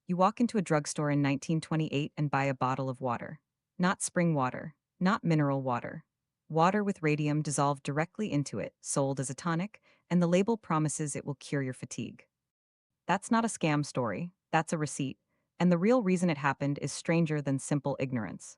You walk into a drugstore in 1928 and buy a bottle of water. Not spring water, not mineral water. Water with radium dissolved directly into it, sold as a tonic, and the label promises it will cure your fatigue. That's not a scam story, that's a receipt, and the real reason it happened is stranger than simple ignorance.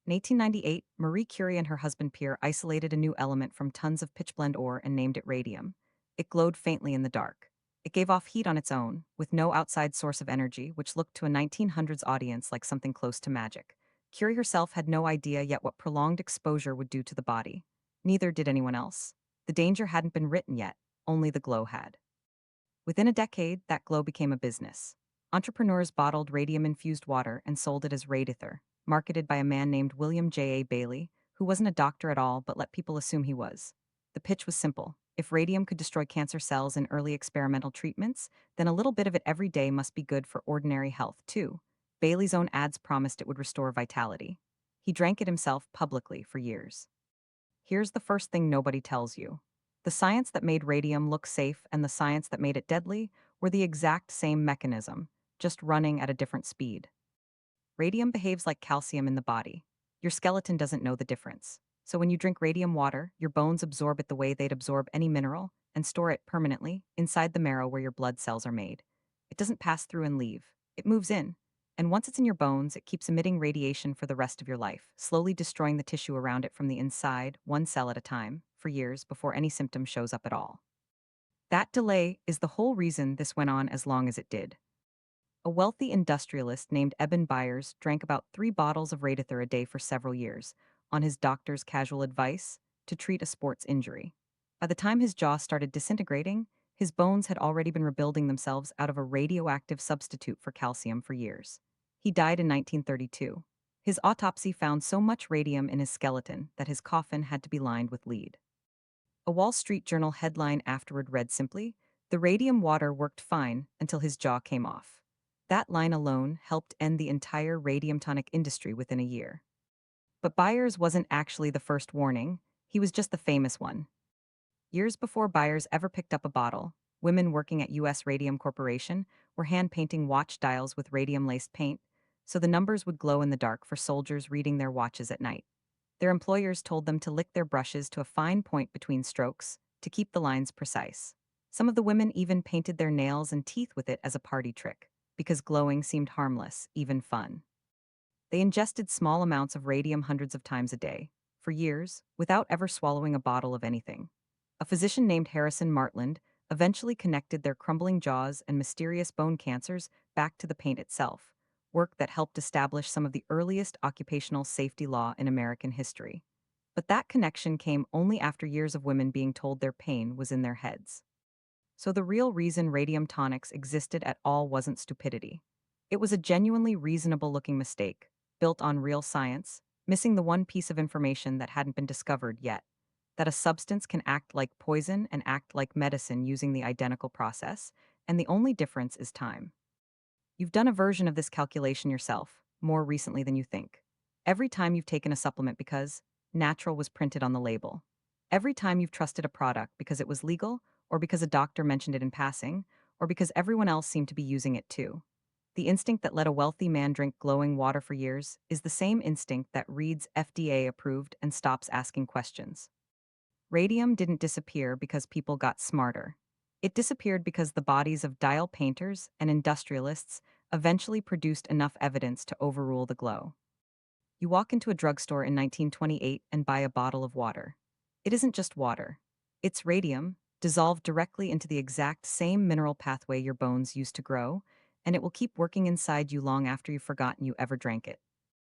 In 1898, Marie Curie and her husband Pierre isolated a new element from tons of pitchblende ore and named it radium. It glowed faintly in the dark. It gave off heat on its own, with no outside source of energy, which looked to a 1900s audience like something close to magic. Curie herself had no idea yet what prolonged exposure would do to the body. Neither did anyone else. The danger hadn't been written yet, only the glow had. Within a decade, that glow became a business. Entrepreneurs bottled radium-infused water and sold it as Radither, marketed by a man named William J.A. Bailey, who wasn't a doctor at all but let people assume he was. The pitch was simple. If radium could destroy cancer cells in early experimental treatments, then a little bit of it every day must be good for ordinary health, too. Bailey's own ads promised it would restore vitality. He drank it himself publicly for years. Here's the first thing nobody tells you. The science that made radium look safe and the science that made it deadly were the exact same mechanism, just running at a different speed. Radium behaves like calcium in the body. Your skeleton doesn't know the difference. So when you drink radium water, your bones absorb it the way they'd absorb any mineral and store it permanently inside the marrow where your blood cells are made. It doesn't pass through and leave. It moves in. And once it's in your bones, it keeps emitting radiation for the rest of your life, slowly destroying the tissue around it from the inside, one cell at a time, for years before any symptom shows up at all. That delay is the whole reason this went on as long as it did. A wealthy industrialist named Eben Byers drank about 3 bottles of Radither a day for several years, on his doctor's casual advice, to treat a sports injury. By the time his jaw started disintegrating, his bones had already been rebuilding themselves out of a radioactive substitute for calcium for years. He died in 1932. His autopsy found so much radium in his skeleton that his coffin had to be lined with lead. A Wall Street Journal headline afterward read simply, "The radium water worked fine until his jaw came off." That line alone helped end the entire radium tonic industry within a year. But Byers wasn't actually the first warning, he was just the famous one. Years before Byers ever picked up a bottle, women working at US Radium Corporation were hand-painting watch dials with radium-laced paint, so the numbers would glow in the dark for soldiers reading their watches at night. Their employers told them to lick their brushes to a fine point between strokes to keep the lines precise. Some of the women even painted their nails and teeth with it as a party trick, because glowing seemed harmless, even fun. They ingested small amounts of radium hundreds of times a day, for years, without ever swallowing a bottle of anything. A physician named Harrison Martland eventually connected their crumbling jaws and mysterious bone cancers back to the paint itself, work that helped establish some of the earliest occupational safety law in American history. But that connection came only after years of women being told their pain was in their heads. So the real reason radium tonics existed at all wasn't stupidity. It was a genuinely reasonable-looking mistake, built on real science, missing the one piece of information that hadn't been discovered yet, that a substance can act like poison and act like medicine using the identical process, and the only difference is time. You've done a version of this calculation yourself, more recently than you think. Every time you've taken a supplement because natural was printed on the label. Every time you've trusted a product because it was legal, or because a doctor mentioned it in passing, or because everyone else seemed to be using it too. The instinct that let a wealthy man drink glowing water for years is the same instinct that reads FDA approved and stops asking questions. Radium didn't disappear because people got smarter. It disappeared because the bodies of dial painters and industrialists eventually produced enough evidence to overrule the glow. You walk into a drugstore in 1928 and buy a bottle of water. It isn't just water. It's radium, dissolved directly into the exact same mineral pathway your bones used to grow, and it will keep working inside you long after you've forgotten you ever drank it.